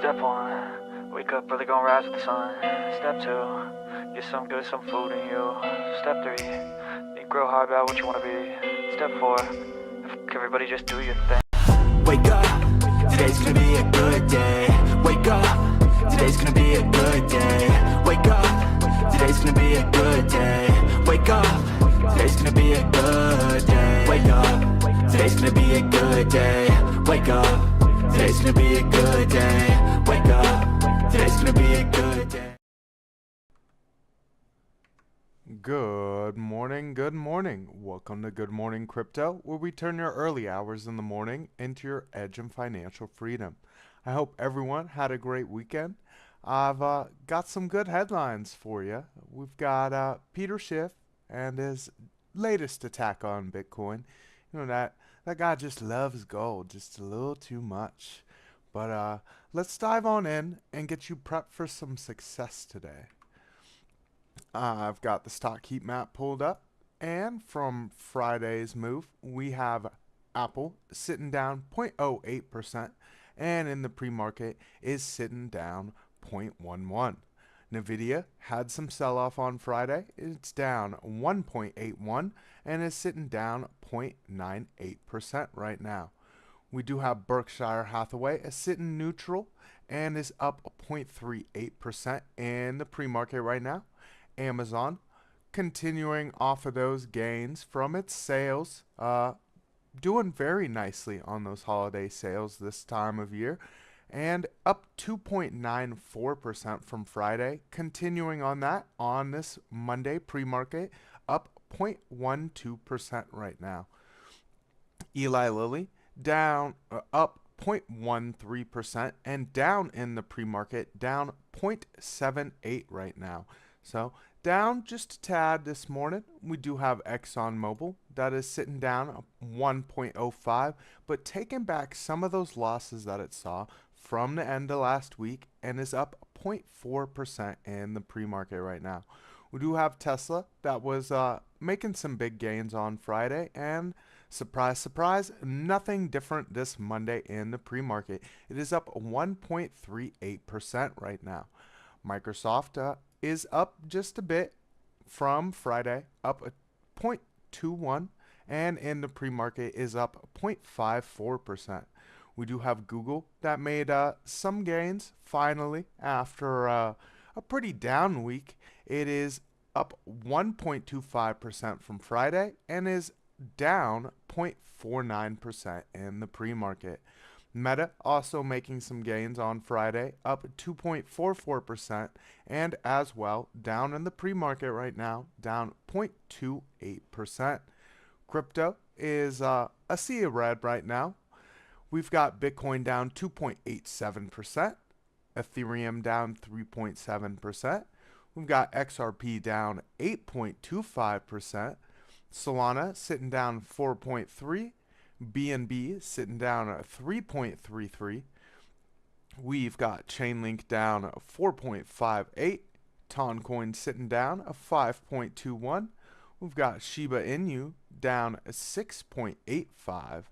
Step one, wake up early, gonna rise with the sun. Step two, get some good, some food in you. Step three, think real hard about what you wanna be. Step four, everybody just do your thing. Wake up, today's gonna be a good day. Wake up, today's gonna be a good day. Wake up, today's gonna be a good day. Wake up, today's gonna be a good day. Wake up, today's gonna be a good day. Wake up, today's gonna be a good day. Wake up, today's gonna be a good day. Good morning, good morning. Welcome to Good Morning Crypto, where we turn your early hours in the morning into your edge and financial freedom. I hope everyone had a great weekend. I've got some good headlines for you. We've got Peter Schiff and his latest attack on Bitcoin. You know, that guy just loves gold just a little too much. But let's dive on in and get you prepped for some success today. I've got the stock heat map pulled up, and from Friday's move, we have Apple sitting down 0.08%, and in the pre-market is sitting down 0.11. Nvidia had some sell-off on Friday. It's down 1.81 and is sitting down 0.98% right now. We do have Berkshire Hathaway sitting neutral and is up 0.38% in the pre-market right now. Amazon continuing off of those gains from its sales, doing very nicely on those holiday sales this time of year, and up 2.94% from Friday, continuing on that on this Monday pre-market, up 0.12% right now. Eli Lilly down, up 0.13% and down in the pre-market, down 0.78 right now. So down just a tad this morning. We do have ExxonMobil that is sitting down 1.05, but taking back some of those losses that it saw from the end of last week and is up 0.4% in the pre-market right now. We do have Tesla that was making some big gains on Friday, and surprise, surprise, nothing different this Monday in the pre-market. It is up 1.38% right now. Microsoft is up just a bit from Friday, up 0.21, and in the pre-market is up 0.54%. We do have Google that made some gains finally after a pretty down week. It is up 1.25% from Friday and is down 0.49% in the pre-market. Meta also making some gains on Friday, up 2.44%, and as well down in the pre-market right now, down 0.28%. Crypto is a sea of red right now. We've got Bitcoin down 2.87%, Ethereum down 3.7%. We've got XRP down 8.25%, Solana sitting down 4.3%. BNB sitting down at 3.33. We've got Chainlink down 4.58. Toncoin sitting down a 5.21. We've got Shiba Inu down 6.85.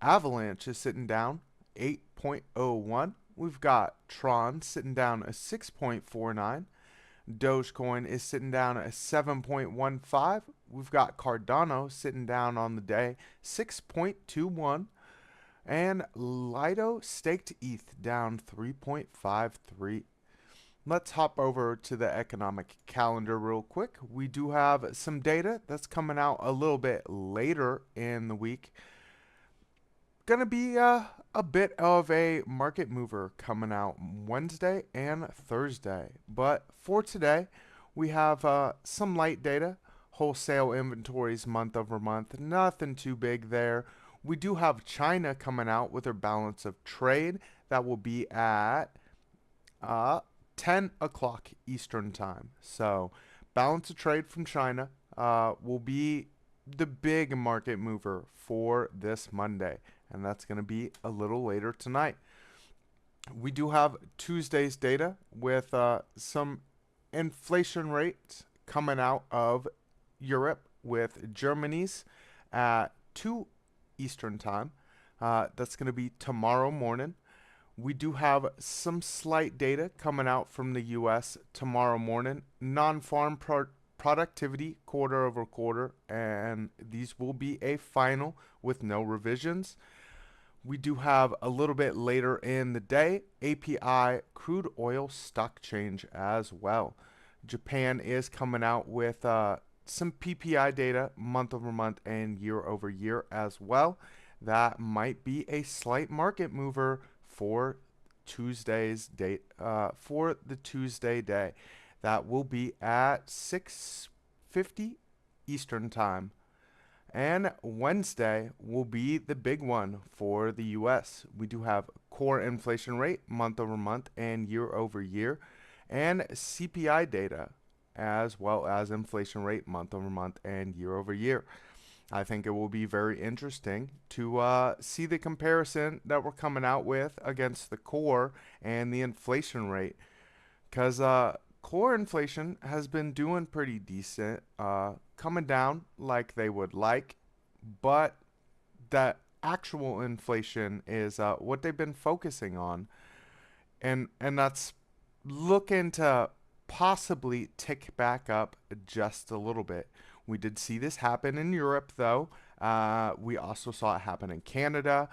Avalanche is sitting down 8.01. We've got Tron sitting down a 6.49. Dogecoin is sitting down at 7.15. We've got Cardano sitting down on the day 6.21, and Lido staked ETH down 3.53. Let's hop over to the economic calendar real quick. We do have some data that's coming out a little bit later in the week. Gonna be a bit of a market mover coming out Wednesday and Thursday. But for today, we have some light data. Wholesale inventories month over month, nothing too big there. We do have China coming out with their balance of trade. That will be at 10 o'clock Eastern time. So balance of trade from China will be the big market mover for this Monday. And that's going to be a little later tonight. We do have Tuesday's data with some inflation rates coming out of Europe, with Germany's at 2 Eastern time. That's going to be tomorrow morning. We do have some slight data coming out from the US tomorrow morning. Non-farm productivity quarter over quarter, and these will be a final with no revisions. We do have a little bit later in the day API crude oil stock change as well. Japan is coming out with some PPI data month over month and year over year as well. That might be a slight market mover for Tuesday's date for the Tuesday day. That will be at 6:50 Eastern time. And Wednesday will be the big one for the US. We do have core inflation rate month over month and year over year, and CPI data, as well as inflation rate month over month and year over year. I think it will be very interesting to see the comparison that we're coming out with against the core and the inflation rate, because core inflation has been doing pretty decent, coming down like they would like, but that actual inflation is what they've been focusing on, and that's looking to possibly tick back up just a little bit. We did see this happen in Europe, though. We also saw it happen in Canada.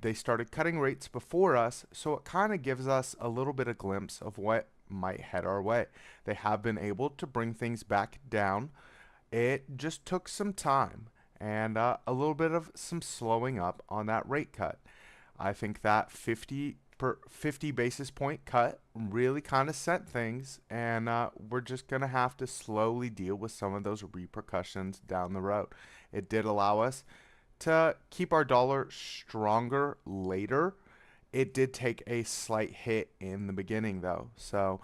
They started cutting rates before us, so it kind of gives us a little bit of glimpse of what might head our way. They have been able to bring things back down. It just took some time and a little bit of some slowing up on that rate cut. I think that 50 basis point cut really kind of sent things, and we're just going to have to slowly deal with some of those repercussions down the road. It did allow us to keep our dollar stronger later. It did take a slight hit in the beginning, though. So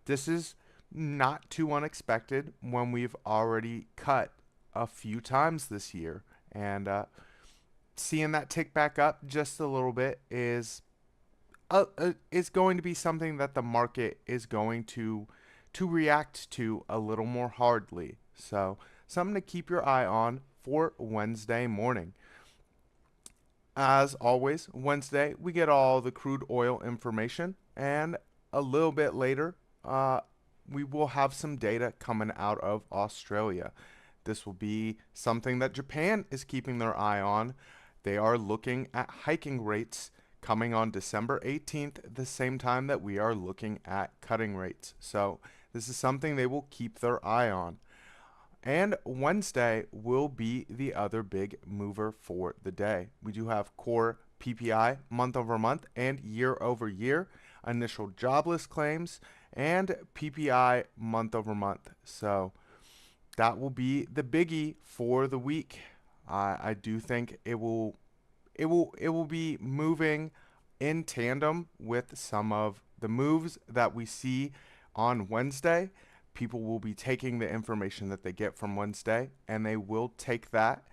this is not too unexpected when we've already cut a few times this year. And seeing that tick back up just a little bit is going to be something that the market is going to react to a little more hardly. So something to keep your eye on for Wednesday morning. As always, Wednesday, we get all the crude oil information, and a little bit later, we will have some data coming out of Australia. This will be something that Japan is keeping their eye on. They are looking at hiking rates coming on December 18th, the same time that we are looking at cutting rates. So this is something they will keep their eye on. And Wednesday will be the other big mover for the day. We do have core PPI month over month and year over year, initial jobless claims, and PPI month over month. So that will be the biggie for the week. I do think it will be moving in tandem with some of the moves that we see on Wednesday. People will be taking the information that they get from Wednesday, and they will take that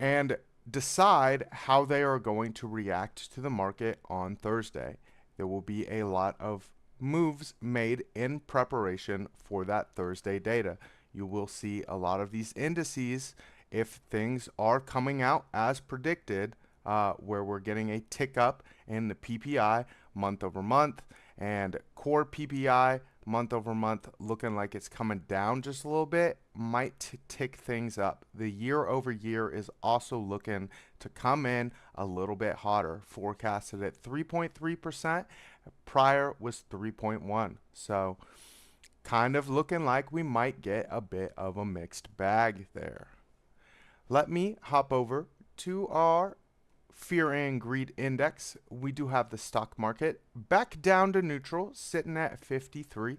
and decide how they are going to react to the market on Thursday. There will be a lot of moves made in preparation for that Thursday data. You will see a lot of these indices, if things are coming out as predicted, where we're getting a tick up in the PPI month over month and core PPI month over month looking like it's coming down just a little bit, might tick things up. The year over year is also looking to come in a little bit hotter, forecasted at 3.3%. Prior was 3.1. So kind of looking like we might get a bit of a mixed bag there. Let me hop over to our Fear and Greed Index. We do have the stock market back down to neutral, sitting at 53.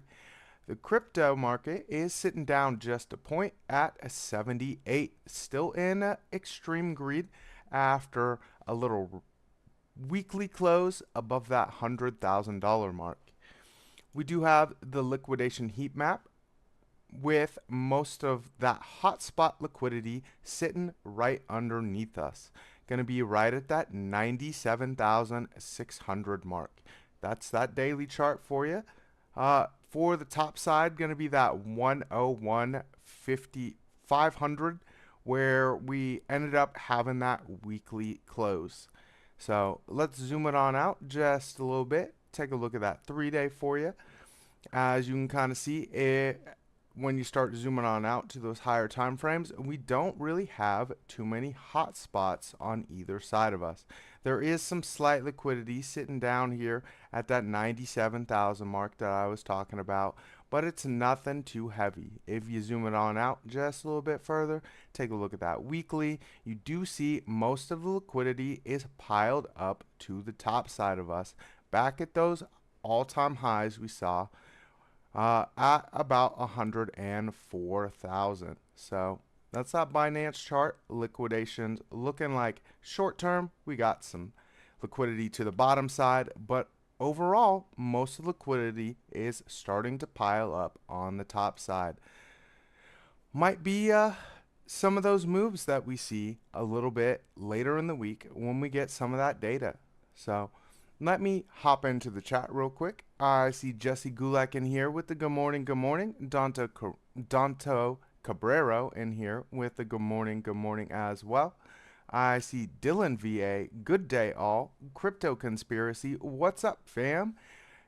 The crypto market is sitting down just a point at 78. Still in extreme greed after a little weekly close above that $100,000 mark. We do have the liquidation heat map with most of that hotspot liquidity sitting right underneath us. Going to be right at that 97,600 mark. That's that daily chart for you. For the top side, going to be that 101.500, where we ended up having that weekly close. So let's zoom it on out just a little bit. Take a look at that 3-day for you. As you can kind of see it, when you start zooming on out to those higher time frames, we don't really have too many hot spots on either side of us. There is some slight liquidity sitting down here at that 97,000 mark that I was talking about, but it's nothing too heavy. If you zoom it on out just a little bit further, take a look at that weekly, you do see most of the liquidity is piled up to the top side of us, back at those all-time highs we saw at about 104,000. So that's that Binance chart. Liquidations looking like short term, we got some liquidity to the bottom side, but overall, most of the liquidity is starting to pile up on the top side. Might be some of those moves that we see a little bit later in the week when we get some of that data. So let me hop into the chat real quick. I see Jesse Gulak in here with the good morning, good morning. Danto Cabrero in here with the good morning as well. I see Dylan VA, good day all. Crypto Conspiracy, what's up fam?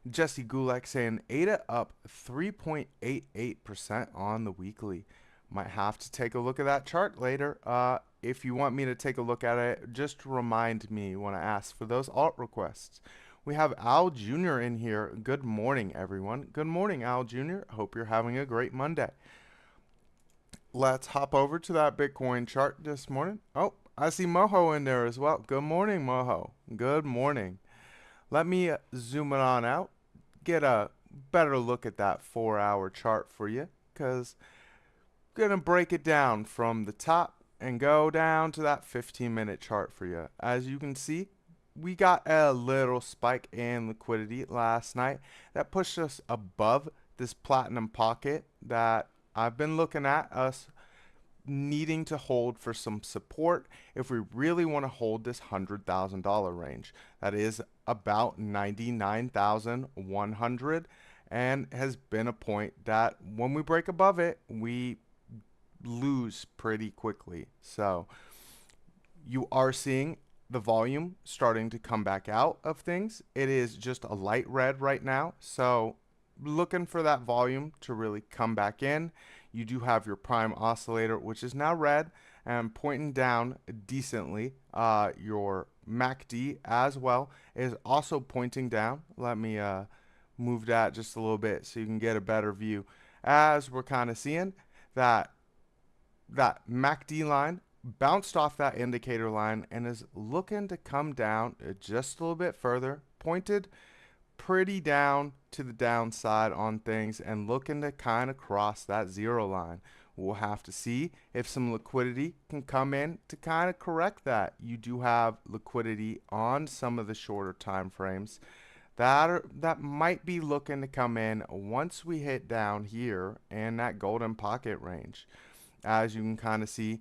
Jesse Gulak saying ADA up 3.88% on the weekly. Might have to take a look at that chart later. If you want me to take a look at it, just remind me when I ask for those alt requests. We have Al Jr. in here. Good morning, everyone. Good morning, Al Jr. Hope you're having a great Monday. Let's hop over to that Bitcoin chart this morning. Oh, I see Moho in there as well. Good morning, Moho. Good morning. Let me zoom it on out. Get a better look at that 4-hour chart for you, because I'm going to break it down from the top and go down to that 15-minute chart for you. As you can see, we got a little spike in liquidity last night that pushed us above this platinum pocket that I've been looking at us needing to hold for some support if we really want to hold this $100,000 range. That is about 99,100 and has been a point that when we break above it, we lose pretty quickly. So you are seeing the volume starting to come back out of things. It is just a light red right now, so looking for that volume to really come back in. You do have your prime oscillator, which is now red and pointing down decently. Your MACD as well is also pointing down. Let me move that just a little bit so you can get a better view. As we're kind of seeing that MACD line bounced off that indicator line and is looking to come down just a little bit further, pointed pretty down to the downside on things and looking to kind of cross that zero line. We'll have to see if some liquidity can come in to kind of correct that. You do have liquidity on some of the shorter time frames that might be looking to come in once we hit down here in that golden pocket range. As you can kind of see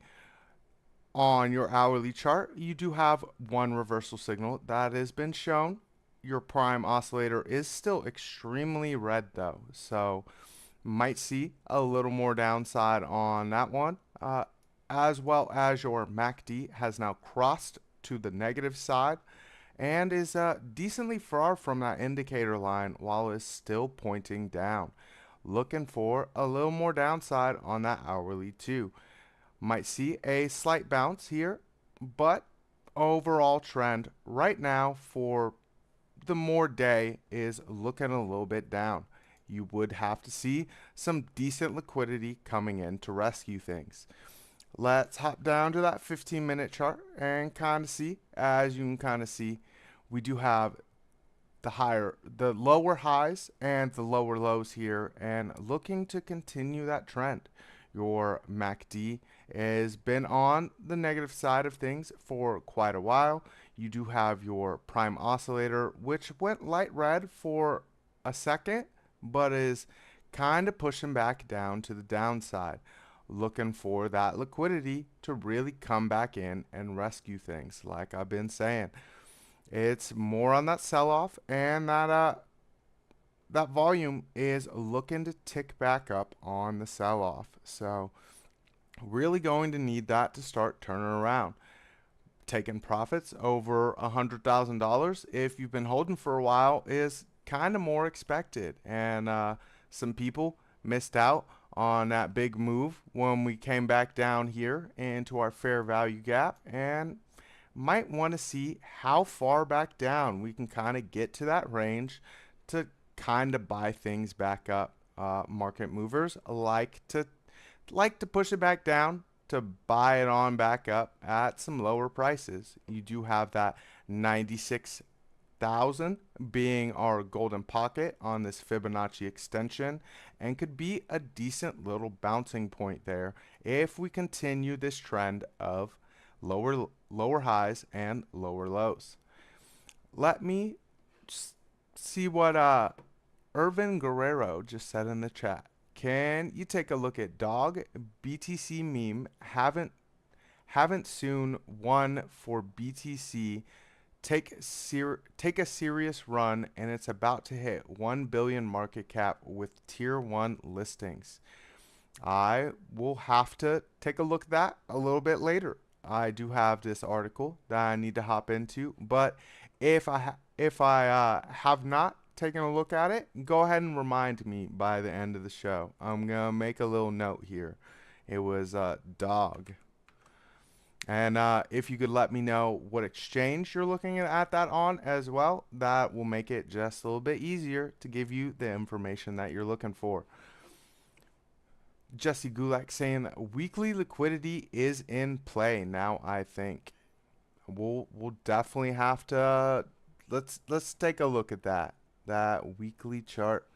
on your hourly chart, you do have one reversal signal that has been shown. Your prime oscillator is still extremely red though, so might see a little more downside on that one, as well as your MACD has now crossed to the negative side and is decently far from that indicator line while it's still pointing down. Looking for a little more downside on that hourly too. Might see a slight bounce here, but overall trend right now for the more day is looking a little bit down. You would have to see some decent liquidity coming in to rescue things. Let's hop down to that 15-minute chart and kind of see. As you can kind of see, we do have the lower highs and the lower lows here, and looking to continue that trend. Your MACD has been on the negative side of things for quite a while. You do have your prime oscillator, which went light red for a second, but is kind of pushing back down to the downside, looking for that liquidity to really come back in and rescue things. Like I've been saying, it's more on that sell-off, and that volume is looking to tick back up on the sell-off. So really going to need that to start turning around. taking profits over $100,000 if you've been holding for a while is kind of more expected. And some people missed out on that big move when we came back down here into our fair value gap, and might want to see how far back down we can kind of get to that range to kind of buy things back up. Market movers like to push it back down to buy it on back up at some lower prices. You do have that 96,000 being our golden pocket on this Fibonacci extension, and could be a decent little bouncing point there if we continue this trend of lower highs and lower lows. Let me see what Irvin Guerrero just said in the chat. Can you take a look at dog BTC meme? Haven't soon won for BTC. Take a serious run, and it's about to hit 1 billion market cap with tier 1 listings. I will have to take a look at that a little bit later. I do have this article that I need to hop into, but if I have not taken a look at it, go ahead and remind me by the end of the show. I'm gonna make a little note here. It was dog. And if you could let me know what exchange you're looking at that on as well, that will make it just a little bit easier to give you the information that you're looking for. Jesse Gulak saying weekly liquidity is in play now. I think we'll definitely have to let's take a look at that weekly chart.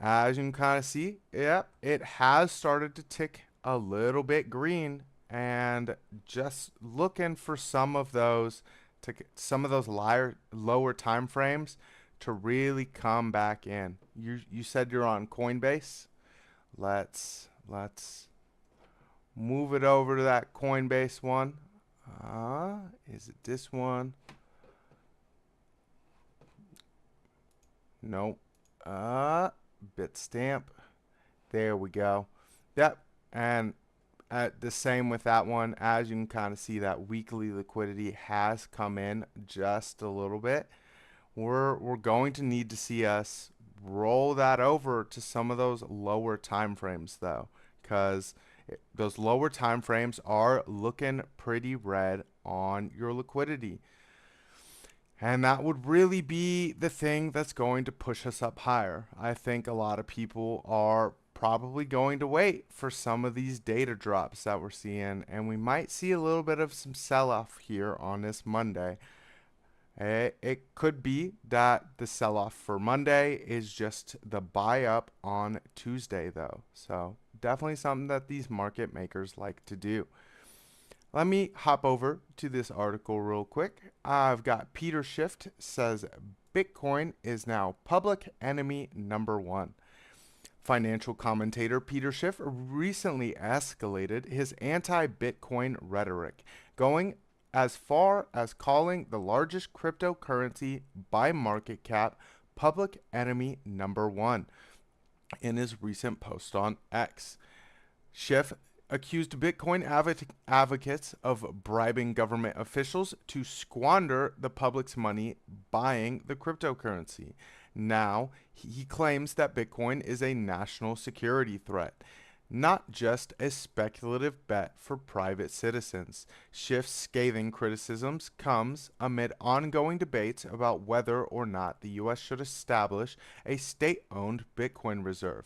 As you can kind of see, yep, it has started to tick a little bit green, and just looking for some of those lower time frames to really come back in. You said you're on Coinbase. Let's move it over to that Coinbase one. Is it this one? Nope. Bitstamp. There we go. Yep. And the same with that one. As you can kind of see, that weekly liquidity has come in just a little bit. We're going to need to see us roll that over to some of those lower time frames though, because those lower time frames are looking pretty red on your liquidity. And that would really be the thing that's going to push us up higher. I think a lot of people are probably going to wait for some of these data drops that we're seeing, and we might see a little bit of some sell-off here on this Monday. It could be that the sell-off for Monday is just the buy up on Tuesday though. So definitely something that these market makers like to do. Let me hop over to this article real quick. I've got Peter Schiff says Bitcoin is now public enemy #1. Financial commentator Peter Schiff recently escalated his anti-Bitcoin rhetoric, going as far as calling the largest cryptocurrency by market cap public enemy #1 in his recent post on X. Schiff accused Bitcoin advocates of bribing government officials to squander the public's money buying the cryptocurrency. Now, he claims that Bitcoin is a national security threat, not just a speculative bet for private citizens. Schiff's scathing criticisms comes amid ongoing debates about whether or not the U.S. should establish a state-owned Bitcoin reserve.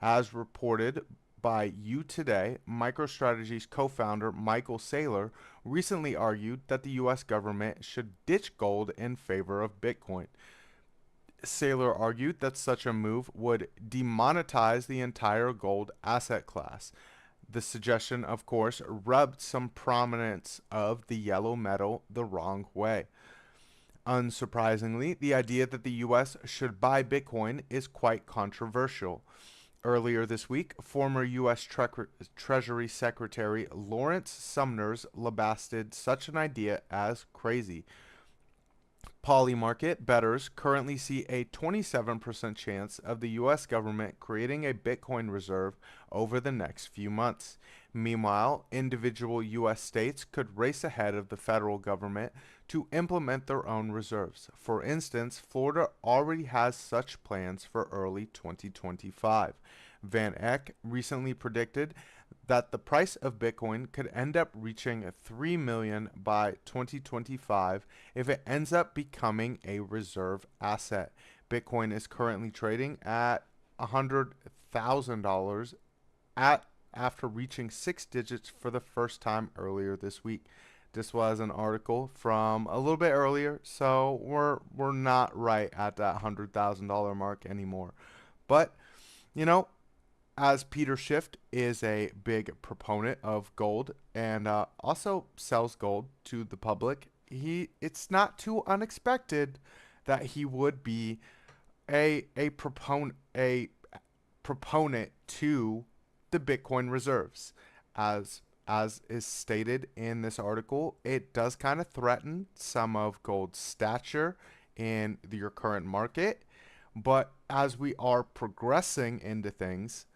As reported by You Today, MicroStrategy's co-founder Michael Saylor recently argued that the U.S. government should ditch gold in favor of Bitcoin. Saylor argued that such a move would demonetize the entire gold asset class. The suggestion, of course, rubbed some prominence of the yellow metal the wrong way. Unsurprisingly, the idea that the U.S. should buy Bitcoin is quite controversial. Earlier this week, former U.S. Treasury Secretary Lawrence Sumner's lambasted such an idea as crazy. Polymarket bettors currently see a 27% chance of the US government creating a Bitcoin reserve over the next few months. Meanwhile, individual US states could race ahead of the federal government to implement their own reserves. For instance, Florida already has such plans for early 2025. Van Eck recently predicted that the price of Bitcoin could end up reaching 3 million by 2025 if it ends up becoming a reserve asset. Bitcoin is currently trading at $100,000 after reaching 6 digits for the first time earlier this week. This was an article from a little bit earlier, so we're not right at that $100,000 mark anymore. But you know, as Peter Schiff is a big proponent of gold and also sells gold to the public, it's not too unexpected that he would be a proponent to the Bitcoin reserves. As is stated in this article, it does kind of threaten some of gold's stature in your current market. But as we are progressing into things,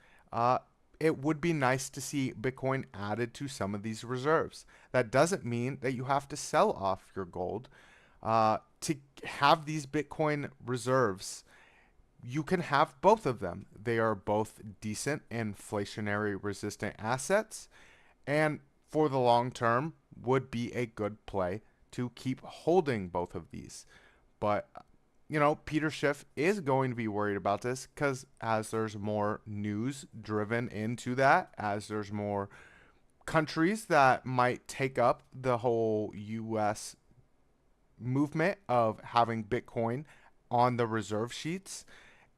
it would be nice to see Bitcoin added to some of these reserves. That doesn't mean that you have to sell off your gold. To have these Bitcoin reserves, you can have both of them. They are both decent inflationary resistant assets, and for the long term would be a good play to keep holding both of these. But Peter Schiff is going to be worried about this because as there's more news driven into that, as there's more countries that might take up the whole U.S. movement of having Bitcoin on the reserve sheets,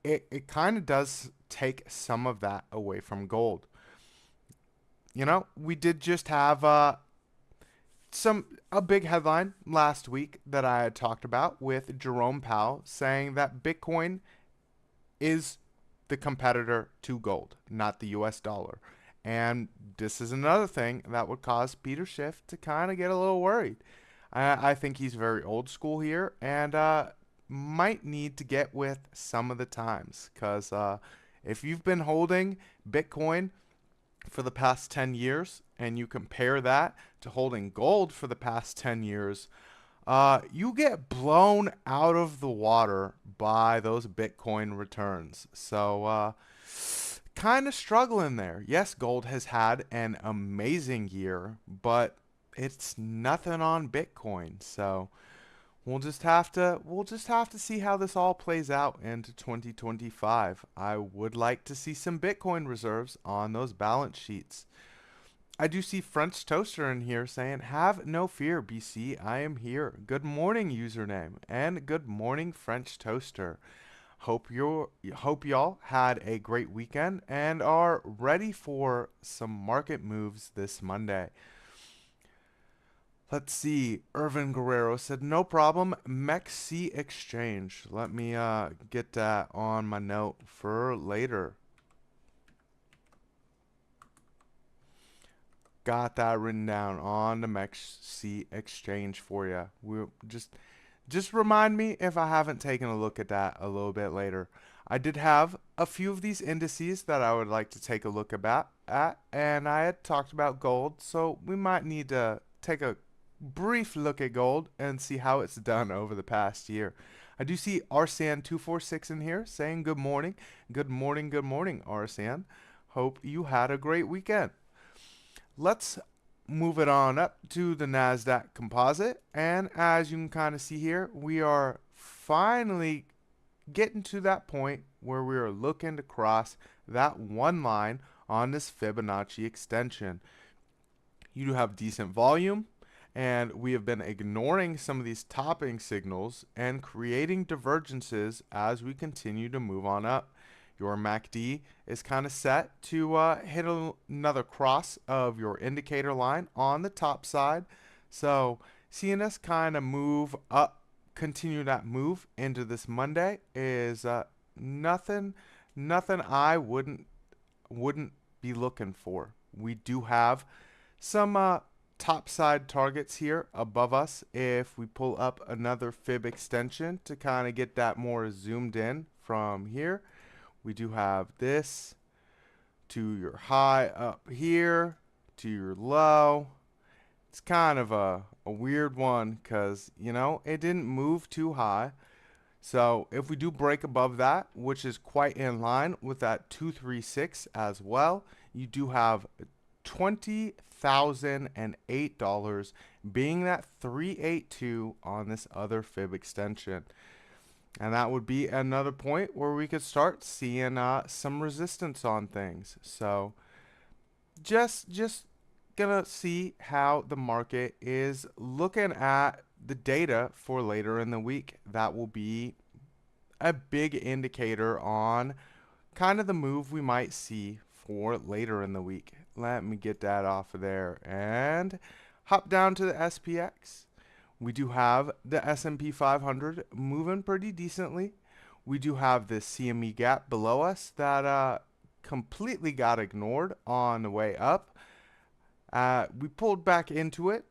it kind of does take some of that away from gold. We did just have a big headline last week that I had talked about with Jerome Powell saying that Bitcoin is the competitor to gold, not the US dollar. And this is another thing that would cause Peter Schiff to kind of get a little worried. I think he's very old school here and might need to get with some of the times because if you've been holding Bitcoin for the past 10 years and you compare that to holding gold for the past 10 years, you get blown out of the water by those Bitcoin returns. So kind of struggling there. Yes, gold has had an amazing year, but it's nothing on Bitcoin. So we'll just have to see how this all plays out into 2025. I would like to see some Bitcoin reserves on those balance sheets. I do see French Toaster in here saying, "Have no fear, BC. I am here." Good morning, username, and good morning, French Toaster. Hope y'all had a great weekend and are ready for some market moves this Monday. Let's see. Irvin Guerrero said, "No problem. MEXC exchange." Let me get that on my note for later. Got that written down on the MEXC exchange for you. We'll just remind me if I haven't taken a look at that a little bit later. I did have a few of these indices that I would like to take a look at, and I had talked about gold, so we might need to take a brief look at gold and see how it's done over the past year. I do see Arsan246 in here saying good morning. Good morning, Arsan. Hope you had a great weekend. Let's move it on up to the NASDAQ composite. And as you can kind of see here, we are finally getting to that point where we are looking to cross that one line on this Fibonacci extension. You do have decent volume, and we have been ignoring some of these topping signals and creating divergences as we continue to move on up. Your MACD is kind of set to hit another cross of your indicator line on the top side. So seeing us kind of move up, continue that move into this Monday is nothing I wouldn't be looking for. We do have some top side targets here above us. If we pull up another fib extension to kind of get that more zoomed in from here, we do have this to your high up here to your low. It's kind of a weird one because, you know, it didn't move too high. So if we do break above that, which is quite in line with that 236 as well, you do have $20,008 being that 382 on this other fib extension. And that would be another point where we could start seeing some resistance on things. So just gonna see how the market is looking at the data for later in the week. That will be a big indicator on kind of the move we might see for later in the week. Let me get that off of there and hop down to the SPX. We do have the S&P 500 moving pretty decently. We do have the CME gap below us that completely got ignored on the way up. We pulled back into it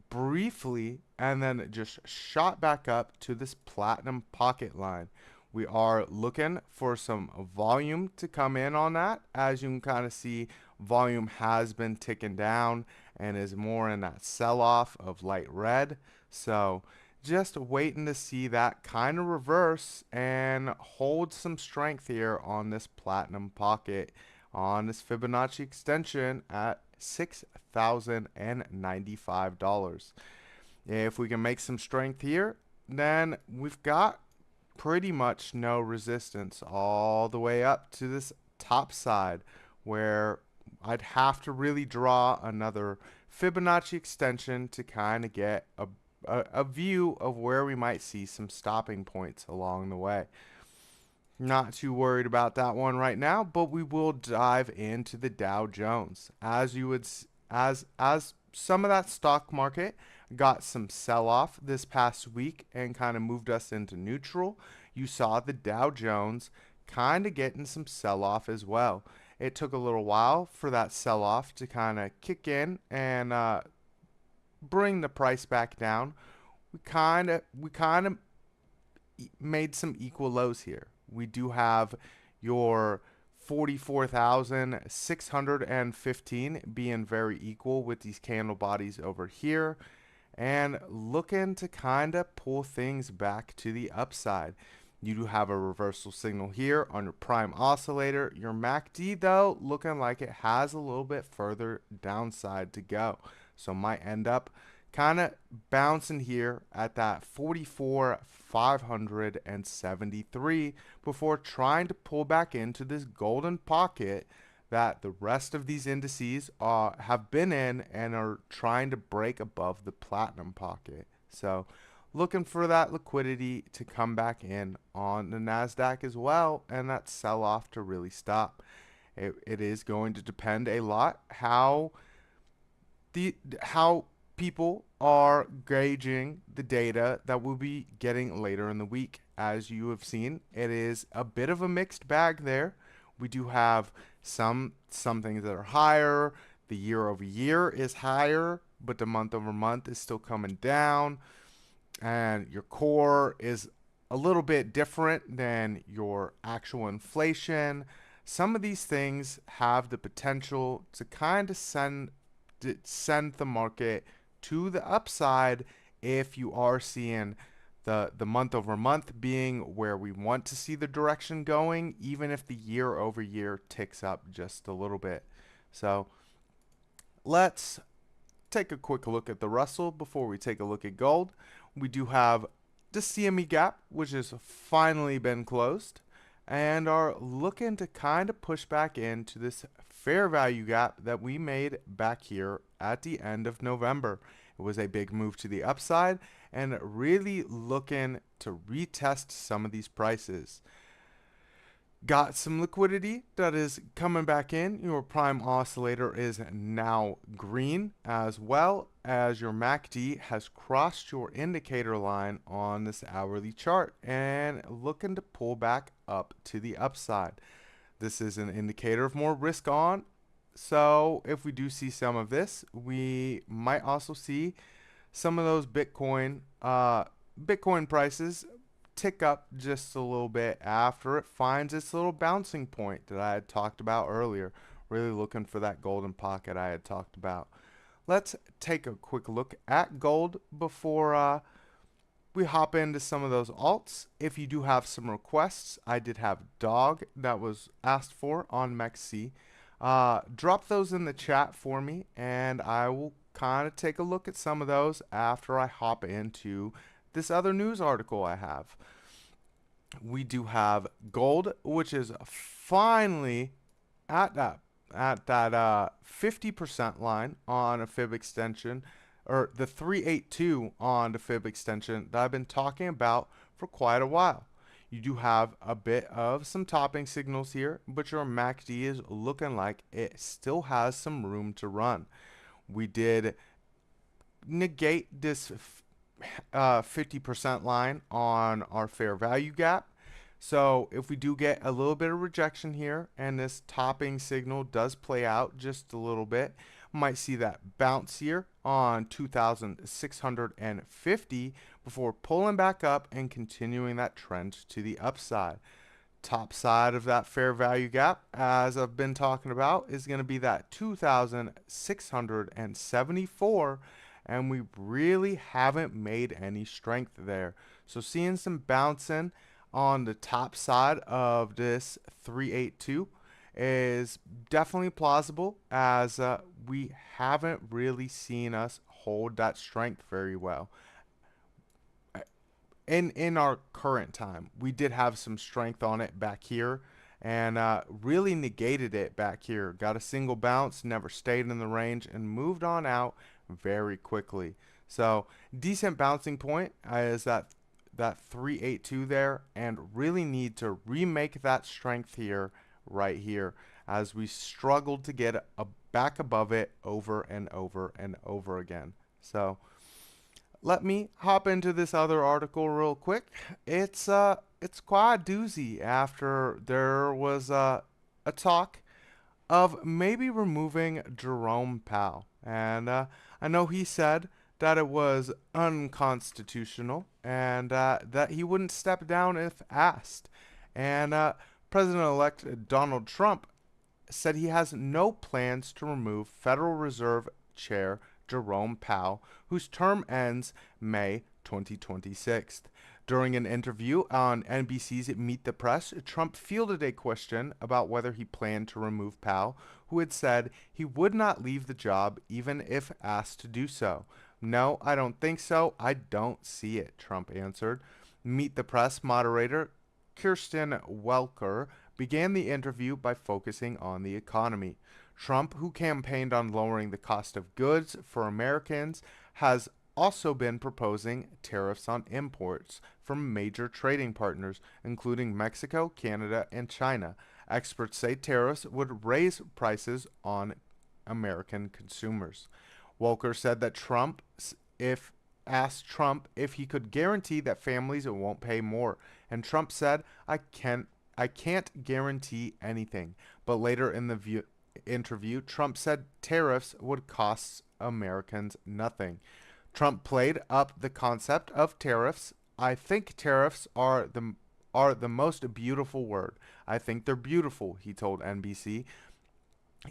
briefly and then it just shot back up to this platinum pocket line. We are looking for some volume to come in on that. As you can kind of see, volume has been ticking down and is more in that sell-off of light red. So just waiting to see that kind of reverse and hold some strength here on this platinum pocket on this Fibonacci extension at $6,095. If we can make some strength here, then we've got pretty much no resistance all the way up to this top side where I'd have to really draw another Fibonacci extension to kind of get a view of where we might see some stopping points along the way. Not too worried about that one right now, but we will dive into the Dow Jones. As some of that stock market got some sell-off this past week and kind of moved us into neutral, you saw the Dow Jones kind of getting some sell-off as well. It took a little while for that sell-off to kind of kick in and bring the price back down. We kind of made some equal lows here. We do have your 44,615 being very equal with these candle bodies over here and looking to kind of pull things back to the upside. You do have a reversal signal here on your prime oscillator. Your MACD though looking like it has a little bit further downside to go. So might end up kind of bouncing here at that 44,573 before trying to pull back into this golden pocket that the rest of these indices have been in and are trying to break above the platinum pocket. So looking for that liquidity to come back in on the NASDAQ as well and that sell-off to really stop. It is going to depend a lot how people are gauging the data that we'll be getting later in the week. As you have seen, it is a bit of a mixed bag there. We do have some things that are higher. The year over year is higher, but the month over month is still coming down. And your core is a little bit different than your actual inflation. Some of these things have the potential to kind of send the market to the upside if you are seeing the month over month being where we want to see the direction going, even if the year over year ticks up just a little bit. So let's take a quick look at the Russell before we take a look at gold. We do have the CME gap, which has finally been closed, and are looking to kind of push back into this fair value gap that we made back here at the end of November. It was a big move to the upside and really looking to retest some of these prices. Got some liquidity that is coming back in. Your prime oscillator is now green, as well as your MACD has crossed your indicator line on this hourly chart and looking to pull back up to the upside. This is an indicator of more risk on So if we do see some of this, we might also see some of those Bitcoin prices tick up just a little bit after it finds its little bouncing point that I had talked about earlier. Really looking for that golden pocket I had talked about. Let's take a quick look at gold before we hop into some of those alts. If you do have some requests, I did have dog that was asked for on MEXC. Drop those in the chat for me, and I will kind of take a look at some of those after I hop into this other news article I have. We do have gold, which is finally at that 50% line on a fib extension, or the 382 on the fib extension that I've been talking about for quite a while. You do have a bit of some topping signals here, but your MACD is looking like it still has some room to run. We did negate this 50% line on our fair value gap. So if we do get a little bit of rejection here and this topping signal does play out just a little bit, might see that bounce here on 2,650 before pulling back up and continuing that trend to the upside. Top side of that fair value gap, as I've been talking about, is going to be that 2,674, and we really haven't made any strength there. So seeing some bouncing on the top side of this 382 is definitely plausible, as we haven't really seen us hold that strength very well. In our current time, we did have some strength on it back here, and really negated it back here. Got a single bounce, never stayed in the range, and moved on out very quickly. So decent bouncing point is that 382 there, and really need to remake that strength here, right here, as we struggled to get back above it over and over and over again. So let me hop into this other article real quick. It's quite a doozy after there was a talk of maybe removing Jerome Powell, and I know he said that it was unconstitutional, and that he wouldn't step down if asked. And President-elect Donald Trump said he has no plans to remove Federal Reserve Chair Jerome Powell, whose term ends May 2026. During an interview on NBC's Meet the Press, Trump fielded a question about whether he planned to remove Powell, who had said he would not leave the job even if asked to do so. "No, I don't think so. I don't see it," Trump answered. Meet the Press moderator Kirsten Welker began the interview by focusing on the economy. Trump, who campaigned on lowering the cost of goods for Americans, has also been proposing tariffs on imports from major trading partners, including Mexico, Canada, and China. Experts say tariffs would raise prices on American consumers. Walker said that asked Trump if he could guarantee that families won't pay more, and Trump said, I can't guarantee anything." But later in the interview, Trump said tariffs would cost Americans nothing. Trump played up the concept of tariffs. "I think tariffs are the most beautiful word. I think they're beautiful," he told NBC.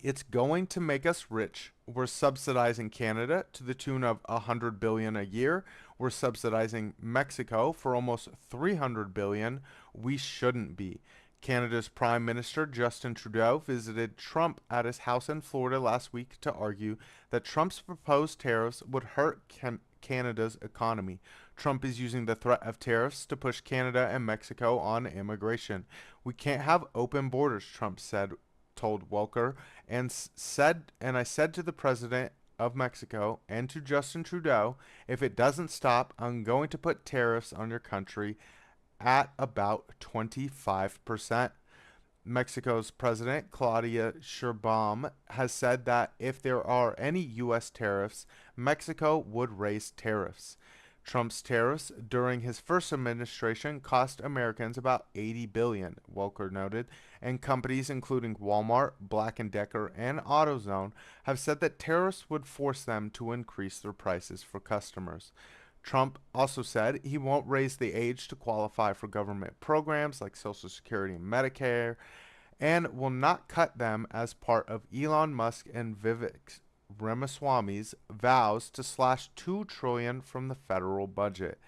"It's going to make us rich. We're subsidizing Canada to the tune of $100 billion a year. We're subsidizing Mexico for almost $300 billion. We shouldn't be." Canada's Prime Minister Justin Trudeau visited Trump at his house in Florida last week to argue that Trump's proposed tariffs would hurt Canada's economy. Trump is using the threat of tariffs to push Canada and Mexico on immigration. "We can't have open borders," Trump told Welker, and I said to the president of Mexico and to Justin Trudeau, if it doesn't stop, I'm going to put tariffs on your country at about 25%. Mexico's President Claudia Sheinbaum has said that if there are any U.S. tariffs, Mexico would raise tariffs. Trump's tariffs during his first administration cost Americans about $80 billion, Welker noted, and companies including Walmart, Black & Decker, and AutoZone have said that tariffs would force them to increase their prices for customers. Trump also said he won't raise the age to qualify for government programs like Social Security and Medicare, and will not cut them as part of Elon Musk and Vivek Ramaswamy's vows to slash $2 trillion from the federal budget.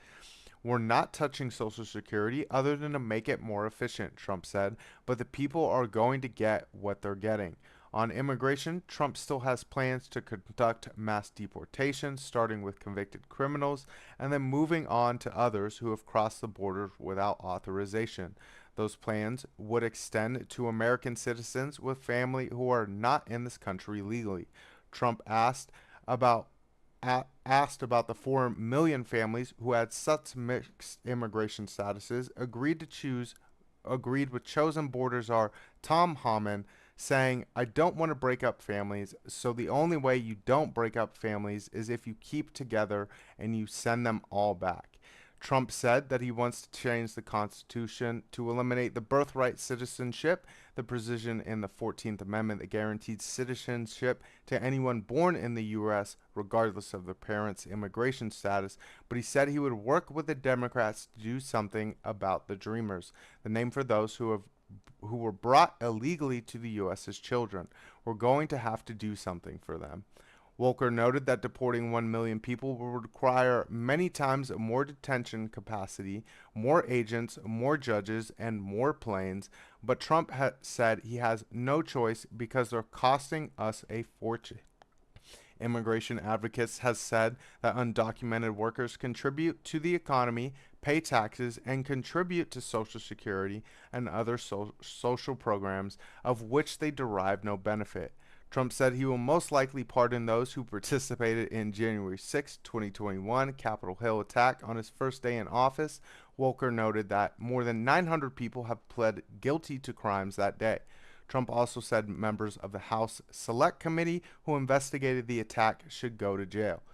We're not touching Social Security other than to make it more efficient, Trump said, but the people are going to get what they're getting. On immigration, Trump still has plans to conduct mass deportations, starting with convicted criminals and then moving on to others who have crossed the border without authorization. Those plans would extend to American citizens with family who are not in this country legally. Trump about asked about the 4 million families who had such mixed immigration statuses agreed with chosen border czar Tom Homan, saying, "I don't want to break up families, so the only way you don't break up families is if you keep together and you send them all back." Trump said that he wants to change the Constitution to eliminate the birthright citizenship, the provision in the 14th Amendment that guaranteed citizenship to anyone born in the U.S. regardless of their parents' immigration status, but he said he would work with the Democrats to do something about the Dreamers, the name for those who were brought illegally to the U.S. as children. We're going to have to do something for them. Volker noted that deporting 1 million people will require many times more detention capacity, more agents, more judges, and more planes, but Trump said he has no choice because they're costing us a fortune. Immigration advocates has said that undocumented workers contribute to the economy, pay taxes, and contribute to Social Security and other social programs of which they derive no benefit. Trump said he will most likely pardon those who participated in January 6, 2021 Capitol Hill attack on his first day in office. Volker noted that more than 900 people have pled guilty to crimes that day. Trump also said members of the House Select Committee who investigated the attack should go to jail.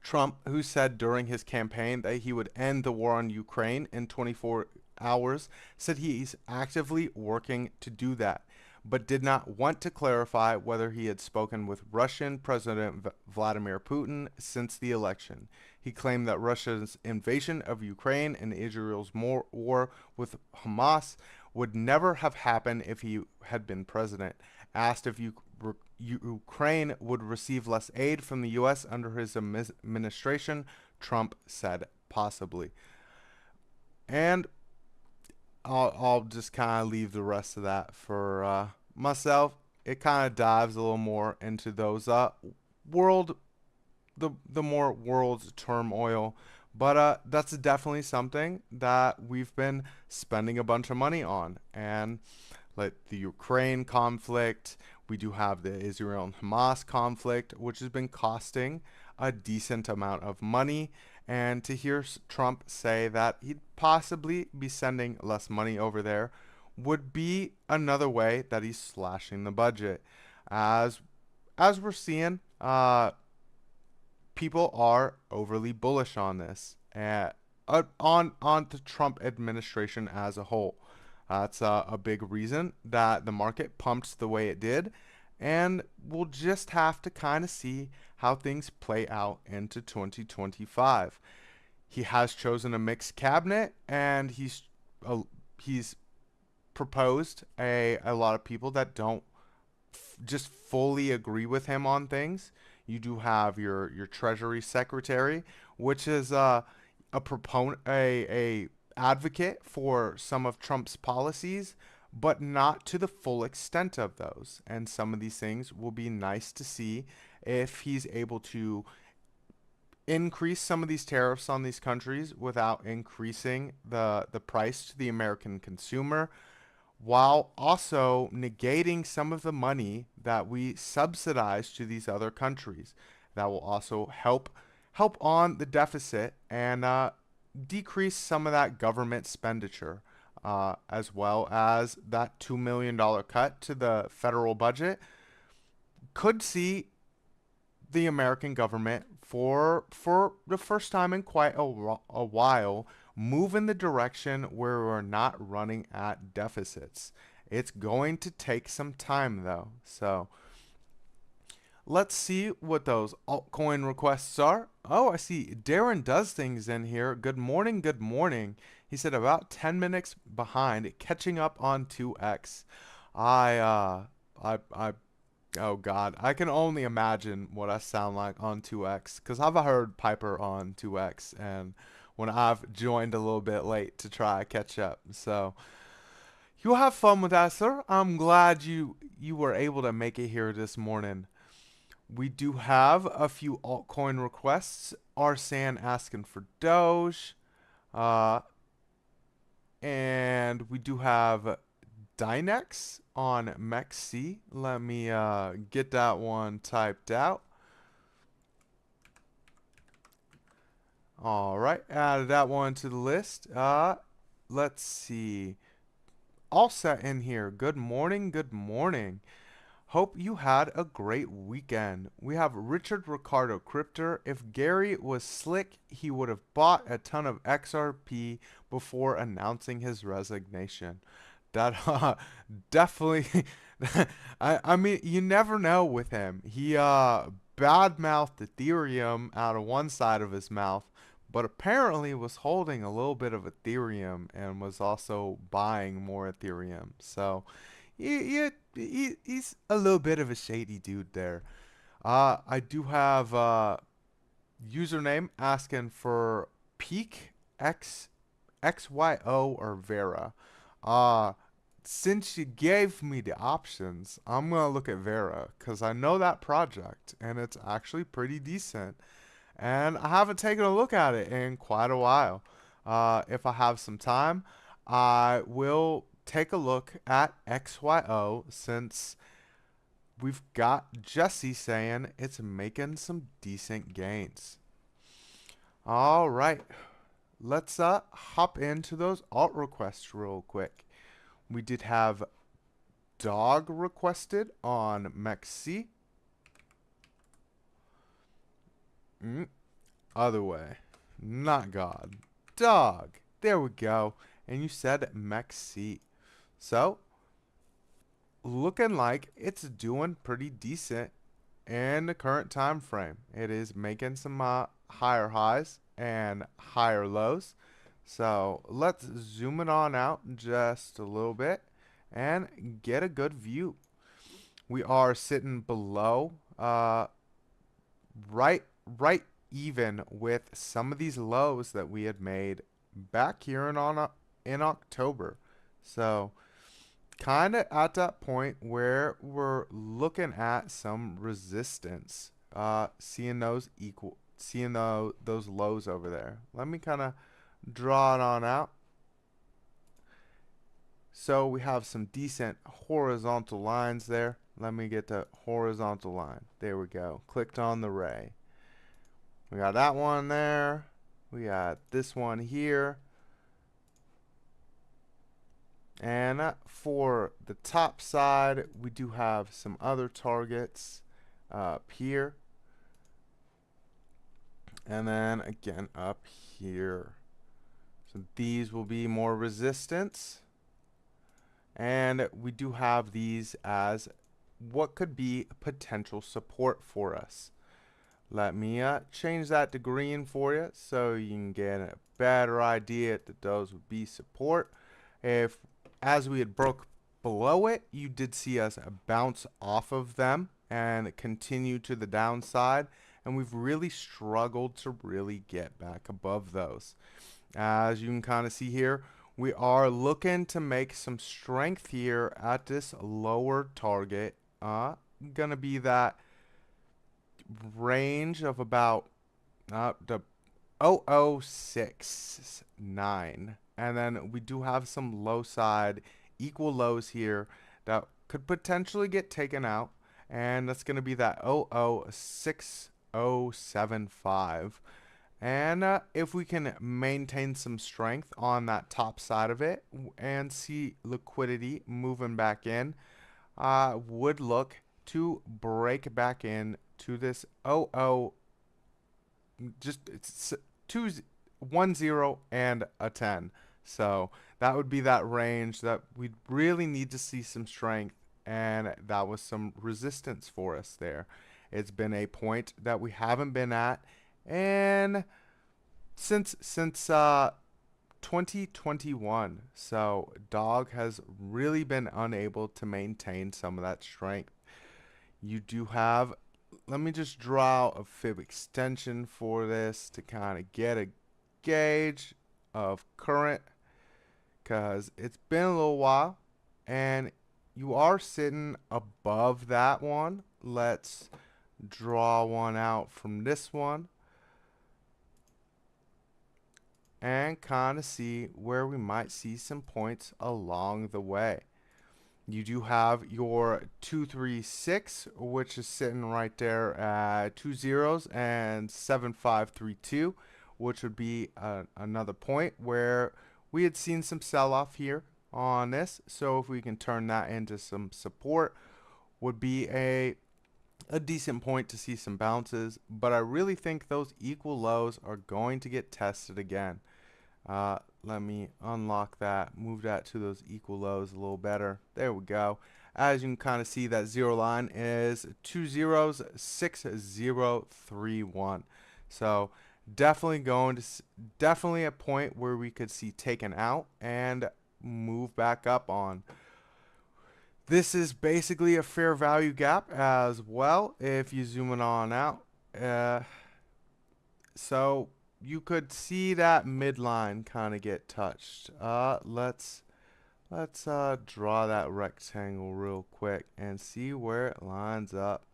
Trump, who said during his campaign that he would end the war on Ukraine in 24 hours, said he's actively working to do that, but did not want to clarify whether he had spoken with Russian President Vladimir Putin since the election. He claimed that Russia's invasion of Ukraine and Israel's war with Hamas would never have happened if he had been president. Asked if Ukraine would receive less aid from the U.S. under his administration, Trump said possibly. And I'll just kind of leave the rest of that for myself. It kind of dives a little more into those the more world turmoil, but that's definitely something that we've been spending a bunch of money on. And like the Ukraine conflict, we do have the Israel and Hamas conflict, which has been costing a decent amount of money. And to hear Trump say that he'd possibly be sending less money over there would be another way that he's slashing the budget. As we're seeing, people are overly bullish on this, on the Trump administration as a whole. That's a big reason that the market pumped the way it did, and we'll just have to kind of see how things play out into 2025. He has chosen a mixed cabinet, and he's proposed a lot of people that don't just fully agree with him on things. You do have your Treasury Secretary, which is a proponent, a advocate for some of Trump's policies, but not to the full extent of those. And some of these things will be nice to see if he's able to increase some of these tariffs on these countries without increasing the price to the American consumer, while also negating some of the money that we subsidize to these other countries. That will also help on the deficit and decrease some of that government expenditure, as well as that $2 million cut to the federal budget could see the American government for the first time in quite a while, move in the direction where we're not running at deficits. It's going to take some time though. So let's see what those altcoin requests are. Oh, I see Darren does things in here. Good morning, good morning. He said about 10 minutes behind, catching up on 2x. I oh God, I can only imagine what I sound like on 2x because I've heard Piper on 2x and when I've joined a little bit late to try to catch up. So you have fun with that, sir. I'm glad you were able to make it here this morning. We do have a few altcoin requests. Arsan asking for Doge. Uh, and we do have Dynex on MEXC. Let me get that one typed out. All right, added that one to the list. Let's see. All set in here. Good morning, good morning. Hope you had a great weekend. We have Richard Ricardo Crypter. If Gary was slick, he would have bought a ton of XRP before announcing his resignation. That definitely I mean you never know with him. He badmouthed Ethereum out of one side of his mouth, but apparently was holding a little bit of Ethereum and was also buying more Ethereum. So he's a little bit of a shady dude there. I do have username asking for Peak X XYO or Vera. Since you gave me the options, I'm gonna look at Vera because I know that project and it's actually pretty decent. And I haven't taken a look at it in quite a while. If I have some time, I will take a look at XYO since we've got Jesse saying it's making some decent gains. All right, let's hop into those alt requests real quick. We did have Dog requested on MEXC. Other way, not God. Dog. There we go. And you said MEXC. So, looking like it's doing pretty decent in the current time frame. It is making some higher highs and higher lows. So let's zoom it on out just a little bit and get a good view. We are sitting below right even with some of these lows that we had made back here in October. So kind of at that point where we're looking at some resistance, seeing those lows over there. Let me kind of draw it on out. So we have some decent horizontal lines there. Let me get the horizontal line. There we go. Clicked on the ray. We got that one there. We got this one here. And for the top side, we do have some other targets up here. And then again up here. So these will be more resistance. And we do have these as what could be potential support for us. Let me change that to green for you so you can get a better idea that those would be support. If as we had broke below it, you did see us bounce off of them and continue to the downside. And we've really struggled to really get back above those. As you can kind of see here, we are looking to make some strength here at this lower target. Gonna be that range of about the 0069. And then we do have some low side equal lows here that could potentially get taken out. And that's going to be that 006075. And if we can maintain some strength on that top side of it and see liquidity moving back in, would look to break back in to this 00 just it's two, 1 0 and a 10. So that would be that range that we really need to see some strength, and that was some resistance for us there. It's been a point that we haven't been at, and since 2021. So dog has really been unable to maintain some of that strength. You do have, let me just draw a fib extension for this to kind of get a gauge of current, because it's been a little while and you are sitting above that one. Let's draw one out from this one and kind of see where we might see some points along the way. You do have your 236, which is sitting right there at 2 zeros and 7532, which would be another point where we had seen some sell-off here on this. So if we can turn that into some support, would be a decent point to see some bounces. But I really think those equal lows are going to get tested again. Let me unlock that, move that to those equal lows a little better. There we go. As you can kind of see, that zero line is 2 zeros, 6031. So definitely a point where we could see taken out and move back up on. This is basically a fair value gap as well if you zoom it on out. So you could see that midline kind of get touched. Let's draw that rectangle real quick and see where it lines up.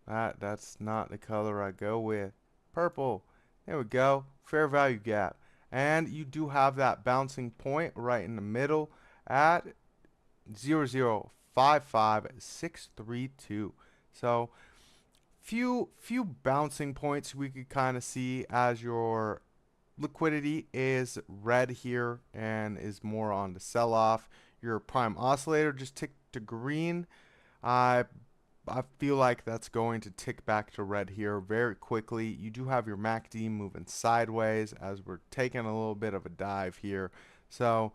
That's not the color I go with. Purple. There we go. Fair value gap. And you do have that bouncing point right in the middle at 0055632. So few bouncing points we could kind of see as your liquidity is red here and is more on the sell off. Your prime oscillator just ticked to green. I feel like that's going to tick back to red here very quickly. You do have your MACD moving sideways as we're taking a little bit of a dive here. So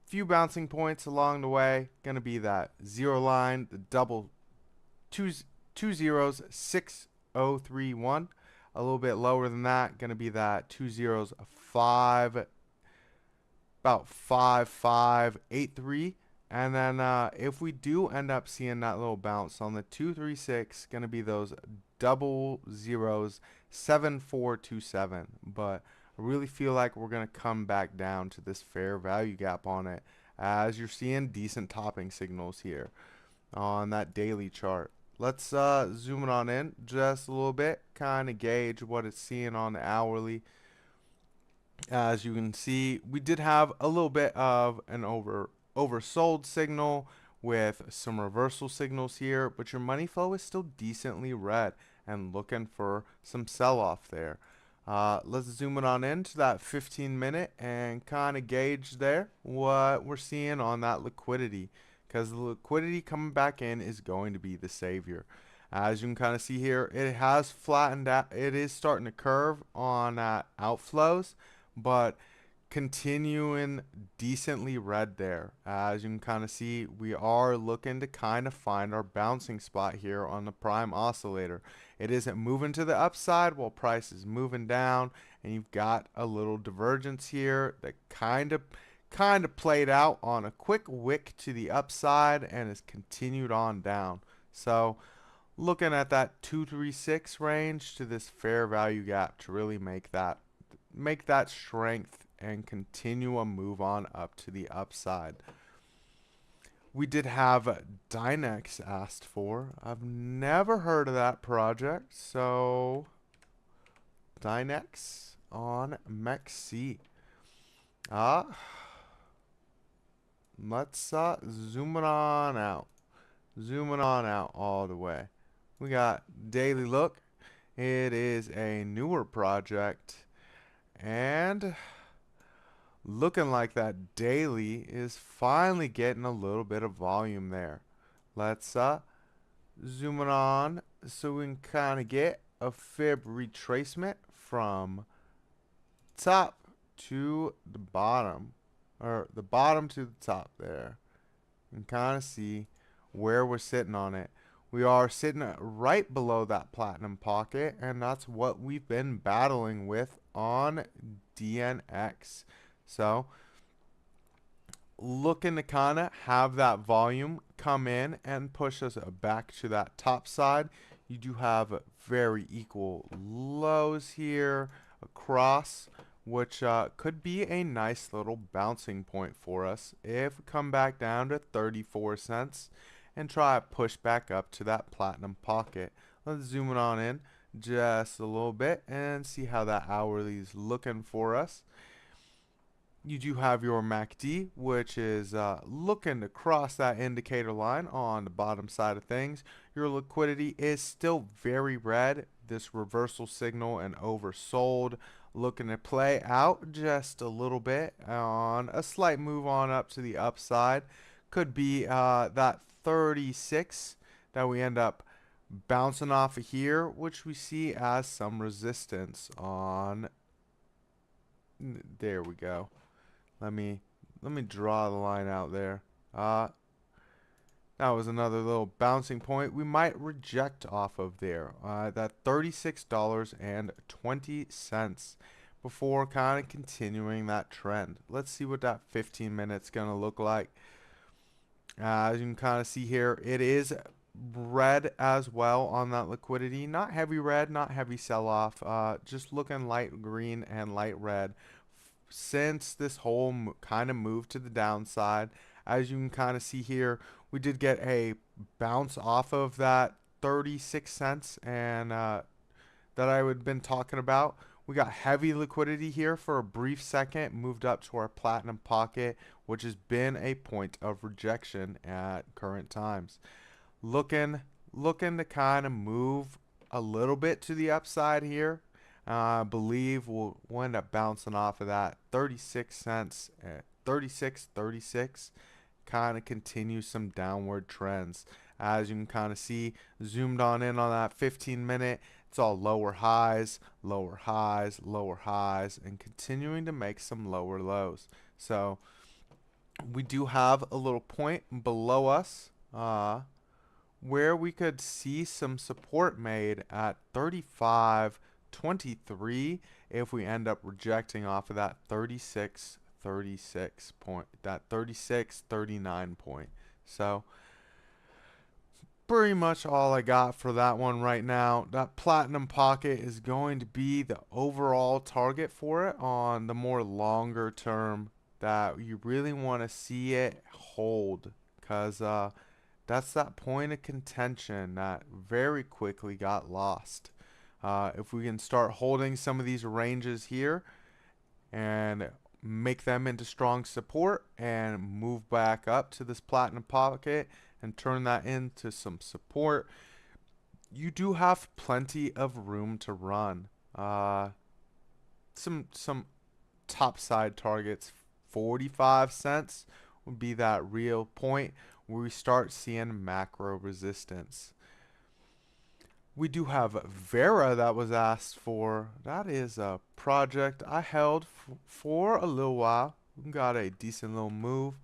few bouncing points along the way. Going to be that zero line, the double two zeros, 6031. A little bit lower than that, going to be that 2 zeros, 5, about 5583. And then if we do end up seeing that little bounce on the 236, going to be those double zeros, 7427. But I really feel like we're going to come back down to this fair value gap on it, as you're seeing decent topping signals here on that daily chart. Let's zoom it on in just a little bit, kind of gauge what it's seeing on the hourly. As you can see, we did have a little bit of an oversold signal with some reversal signals here, but your money flow is still decently red and looking for some sell-off there. Let's zoom it on into that 15-minute and kind of gauge there what we're seeing on that liquidity, because the liquidity coming back in is going to be the savior. As you can kind of see here, it has flattened out. It is starting to curve on outflows, but continuing decently red there. As you can kind of see, we are looking to kind of find our bouncing spot here on the prime oscillator. It isn't moving to the upside while price is moving down, and you've got a little divergence here that kind of played out on a quick wick to the upside and has continued on down. So looking at that 236 range to this fair value gap to really make that strength and continue a move on up to the upside. We did have Dynex asked for. I've never heard of that project, so Dynex on MEXC. Let's zoom it on out. Zooming on out all the way. We got Daily Look. It is a newer project, and looking like that daily is finally getting a little bit of volume there. Let's zoom it on so we can kind of get a fib retracement from top to the bottom, or the bottom to the top there. You can kind of see where we're sitting on it. We are sitting right below that platinum pocket, and that's what we've been battling with on DNX. So looking to kind of have that volume come in and push us back to that top side. You do have very equal lows here across, which could be a nice little bouncing point for us if we come back down to 34 cents and try to push back up to that platinum pocket. Let's zoom it on in just a little bit and see how that hourly is looking for us. You do have your MACD, which is looking to cross that indicator line on the bottom side of things. Your liquidity is still very red. This reversal signal and oversold looking to play out just a little bit on a slight move on up to the upside. Could be that 36 that we end up bouncing off of here, which we see as some resistance on. There we go. Let me draw the line out there. That was another little bouncing point. We might reject off of there. That $36.20 before kind of continuing that trend. Let's see what that 15 minutes gonna look like. As you can kind of see here, it is red as well on that liquidity. Not heavy red, not heavy sell-off. Just looking light green and light red since this whole kind of move to the downside. As you can kind of see here, we did get a bounce off of that 36 cents and that I would been talking about. We got heavy liquidity here for a brief second, moved up to our platinum pocket, which has been a point of rejection at current times. Looking to kind of move a little bit to the upside here. I believe we'll end up bouncing off of that 36 cents at 36.36. Kind of continue some downward trends. As you can kind of see, zoomed on in on that 15 minute, it's all lower highs, lower highs, lower highs, and continuing to make some lower lows. So we do have a little point below us where we could see some support made at 35.23 if we end up rejecting off of that 36 point, that 36.39 point. So pretty much all I got for that one right now. That platinum pocket is going to be the overall target for it on the more longer term, that you really want to see it hold, because that's that point of contention that very quickly got lost. If we can start holding some of these ranges here and make them into strong support and move back up to this platinum pocket and turn that into some support, you do have plenty of room to run. Some top side targets, 45 cents would be that real point where we start seeing macro resistance. We do have Vera that was asked for. That is a project I held for a little while. Got a decent little move.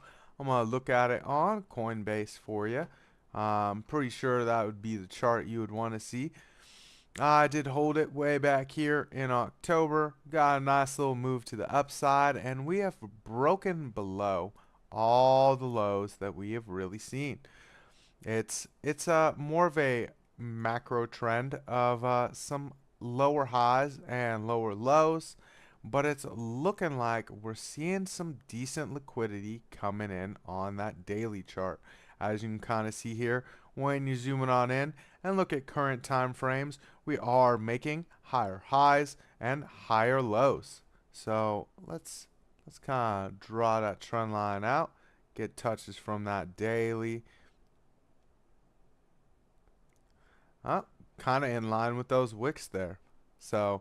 I'm going to look at it on Coinbase for you. I'm pretty sure that would be the chart you would want to see. I did hold it way back here in October. Got a nice little move to the upside, and we have broken below all the lows that we have really seen. It's more of a macro trend of some lower highs and lower lows, but it's looking like we're seeing some decent liquidity coming in on that daily chart. As you can kind of see here, when you zoom it on in and look at current time frames, we are making higher highs and higher lows. So let's kind of draw that trend line out, get touches from that daily. Kind of in line with those wicks there. So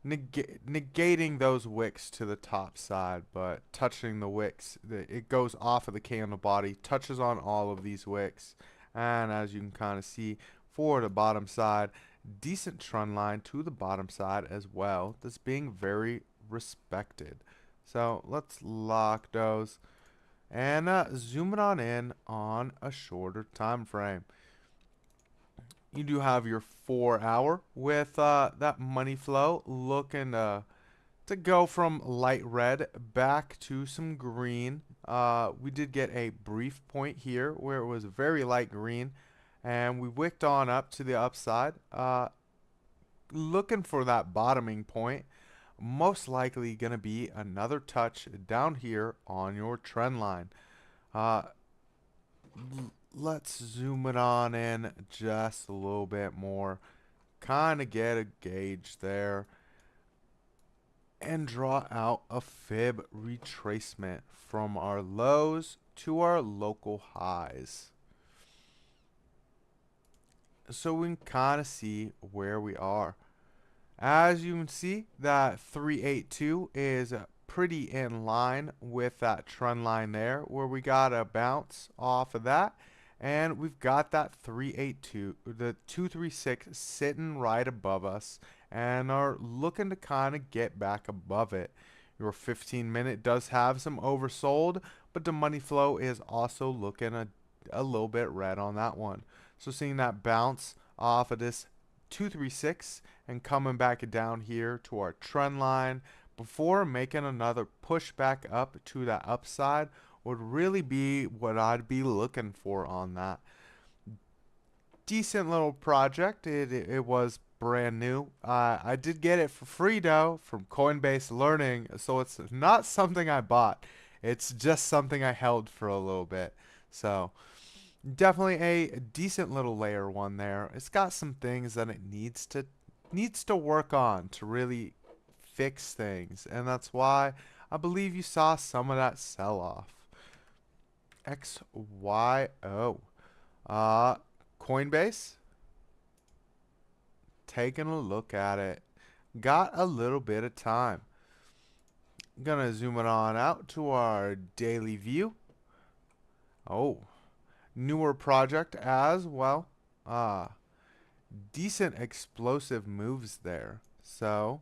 negating those wicks to the top side, but touching the wicks, it goes off of the candle body, touches on all of these wicks. And as you can kind of see for the bottom side, decent trend line to the bottom side as well that's being very respected. So let's lock those and zoom it on in on a shorter time frame. You do have your 4 hour with that money flow looking to go from light red back to some green. We did get a brief point here where it was very light green, and we wicked on up to the upside, looking for that bottoming point. Most likely going to be another touch down here on your trend line. Uh, let's zoom it on in just a little bit more, kind of get a gauge there, and draw out a fib retracement from our lows to our local highs, so we can kind of see where we are. As you can see, that 382 is pretty in line with that trend line there, where we got a bounce off of that, and we've got that 382, the 236 sitting right above us, and are looking to kind of get back above it. Your 15-minute does have some oversold, but the money flow is also looking a little bit red on that one. So seeing that bounce off of this 236 and coming back down here to our trend line before making another push back up to that upside would really be what I'd be looking for on that. Decent little project. It was brand new. I did get it for free though from Coinbase Learning, so it's not something I bought. It's just something I held for a little bit. So definitely a decent little layer one there. It's got some things that it needs to work on to really fix things, and that's why I believe you saw some of that sell off. XYO. Coinbase, taking a look at it. Got a little bit of time. Gonna zoom it on out to our daily view. Oh, newer project as well. Decent explosive moves there. So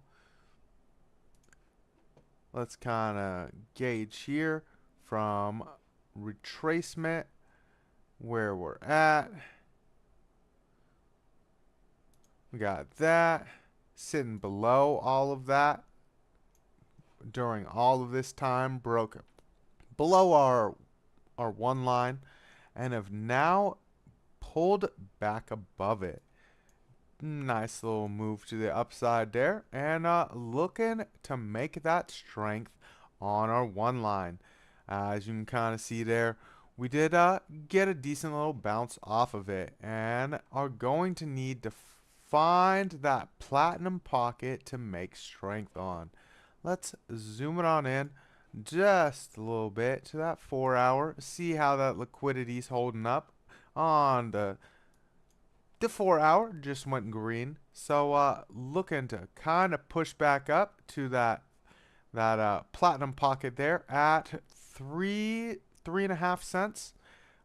let's kind of gauge here from retracement where we're at. We got that sitting below all of that during all of this time, broke below our one line, and have now pulled back above it. Nice little move to the upside there, and looking to make that strength on our one line. As you can kind of see there, we did get a decent little bounce off of it, and are going to need to find that platinum pocket to make strength on. Let's zoom it on in just a little bit to that 4 hour, see how that liquidity is holding up on the 4 hour. Just went green, so looking to kind of push back up to that platinum pocket there at 3.5 cents.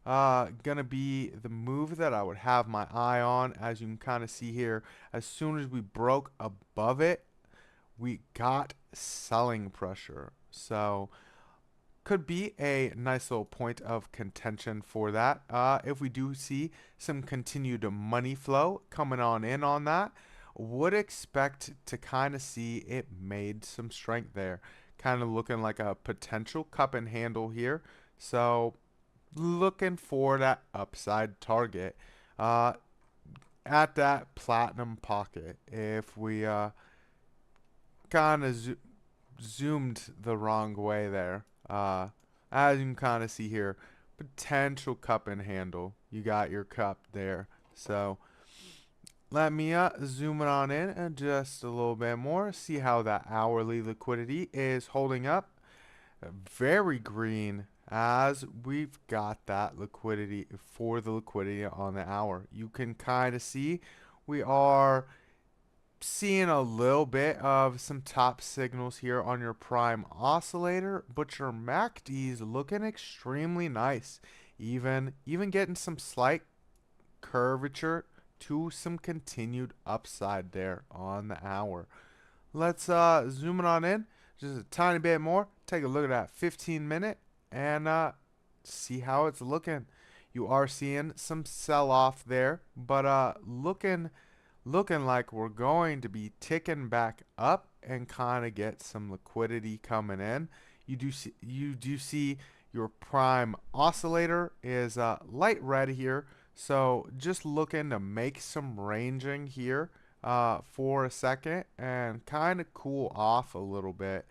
Gonna be the move that I would have my eye on. As you can kind of see here, as soon as we broke above it, we got selling pressure, so could be a nice little point of contention for that. If we do see some continued money flow coming on in on that, would expect to kind of see it made some strength there, kind of looking like a potential cup and handle here. So looking for that upside target at that platinum pocket. If we kind of zoomed the wrong way there, as you can kind of see here, potential cup and handle. You got your cup there. So let me zoom it on in and just a little bit more, see how that hourly liquidity is holding up. Very green, as we've got that liquidity for the liquidity on the hour. You can kind of see we are seeing a little bit of some top signals here on your prime oscillator, but your MACD is looking extremely nice, even getting some slight curvature to some continued upside there on the hour. Let's zoom it on in just a tiny bit more. Take a look at that 15-minute and see how it's looking. You are seeing some sell-off there, but looking like we're going to be ticking back up and kind of get some liquidity coming in. You do see your prime oscillator is light red here, so just looking to make some ranging here for a second and kind of cool off a little bit.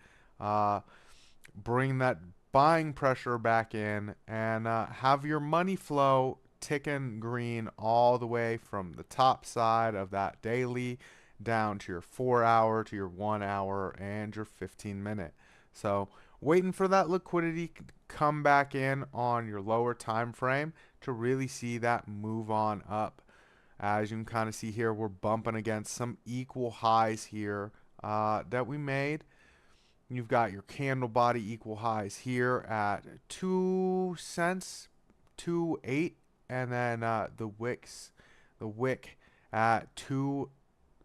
Bring that buying pressure back in and have your money flow ticking green all the way from the top side of that daily down to your 4 hour, to your 1 hour, and your 15-minute. So waiting for that liquidity to come back in on your lower time frame to really see that move on up. As you can kind of see here, we're bumping against some equal highs here that we made. You've got your candle body equal highs here at 2 cents, 2.8, and then the wick at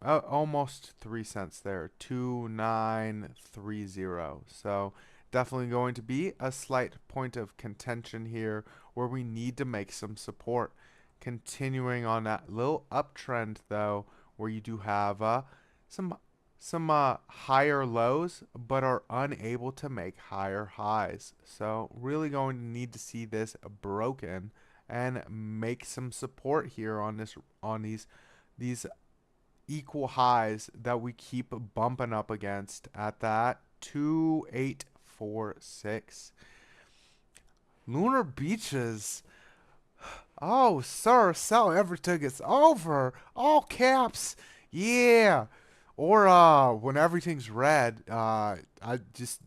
almost 3 cents there, 2.930. So definitely going to be a slight point of contention here where we need to make some support. Continuing on that little uptrend though, where you do have some higher lows but are unable to make higher highs. So really going to need to see this broken and make some support here on these equal highs that we keep bumping up against at that 2846. Lunar Beaches. Oh, sir, sell everything. It's over. All caps. Yeah. Or when everything's red, I just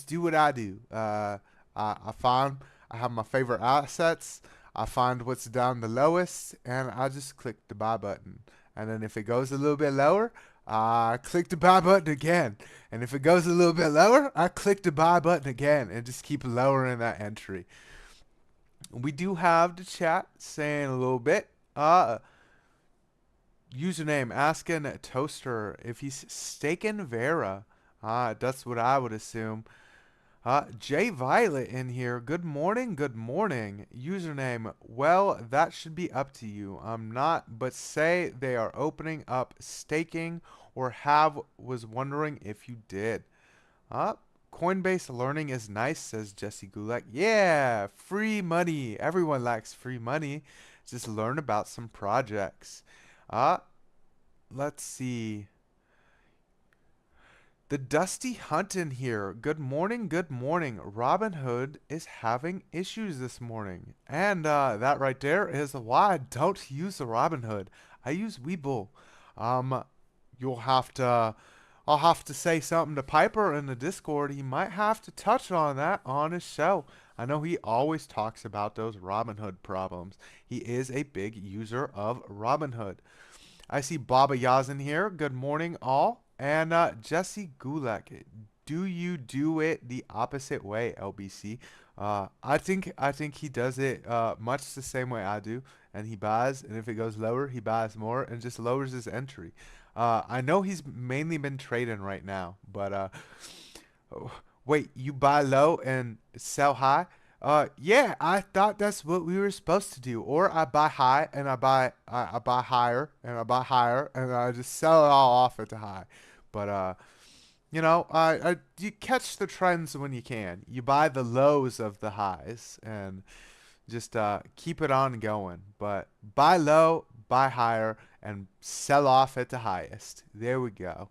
do what I do. I have my favorite assets. I find what's down the lowest, and I just click the buy button. And then if it goes a little bit lower, I click the buy button again. And if it goes a little bit lower, I click the buy button again, and just keep lowering that entry. We do have the chat saying a little bit. Username asking Toaster if he's staking Vera. That's what I would assume. Jay Violet in here. Good morning. Good morning. Username. Well, that should be up to you. I'm not, but say they are opening up staking or was wondering if you did. Coinbase learning is nice, says Jesse Gulak. Yeah, free money. Everyone likes free money. Just learn about some projects. Let's see. The Dusty Hunt in here. Good morning, good morning. Robinhood is having issues this morning. And that right there is why I don't use the Robinhood. I use Webull. I'll have to say something to Piper in the Discord. He might have to touch on that on his show. I know he always talks about those Robinhood problems. He is a big user of Robinhood. I see Baba Yaz in here. Good morning, all. And Jesse Gulak, do you do it the opposite way, LBC? I think he does it much the same way I do, and he buys, and if it goes lower, he buys more and just lowers his entry. I know he's mainly been trading right now, but wait, you buy low and sell high? Yeah, I thought that's what we were supposed to do. Or I buy high and I buy higher and I buy higher and I just sell it all off at the high. But you know, you catch the trends when you can. You buy the lows of the highs and just keep it on going. But buy low, buy higher, and sell off at the highest. There we go.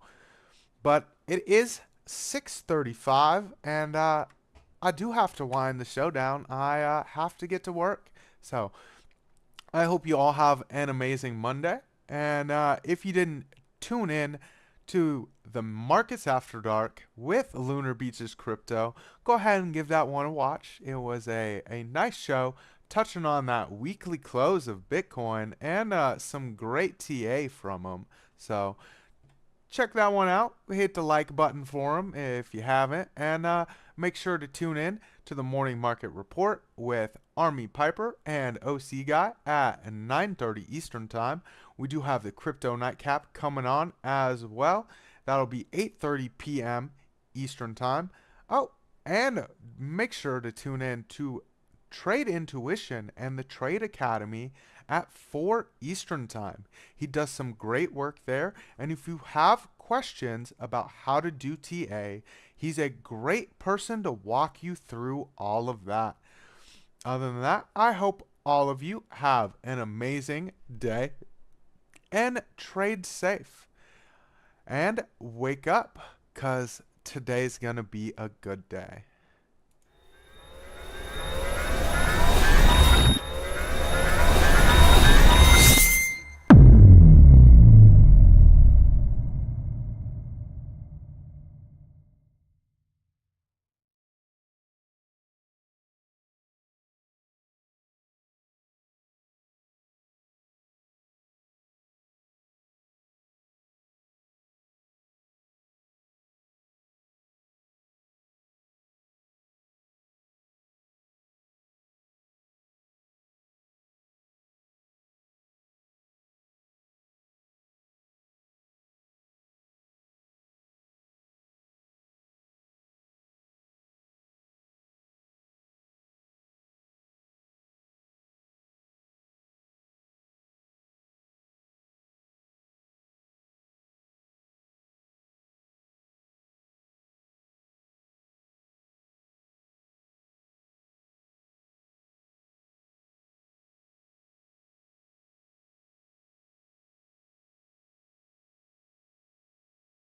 But it is 6:35, and I do have to wind the show down. I have to get to work. So I hope you all have an amazing Monday. And if you didn't tune in to the Markets After Dark with Lunar Beaches Crypto, go ahead and give that one a watch. It was a nice show touching on that weekly close of Bitcoin and some great TA from them. So check that one out. Hit the like button for them if you haven't. And make sure to tune in to the Morning Market Report with Army Piper and OC Guy at 9:30 Eastern Time. We do have the Crypto Nightcap coming on as well. That'll be 8:30 p.m. Eastern Time. Oh, and make sure to tune in to Trade Intuition and the Trade Academy at 4 Eastern Time. He does some great work there, and if you have questions about how to do TA, he's a great person to walk you through all of that. Other than that, I hope all of you have an amazing day and trade safe. And wake up, because today's going to be a good day.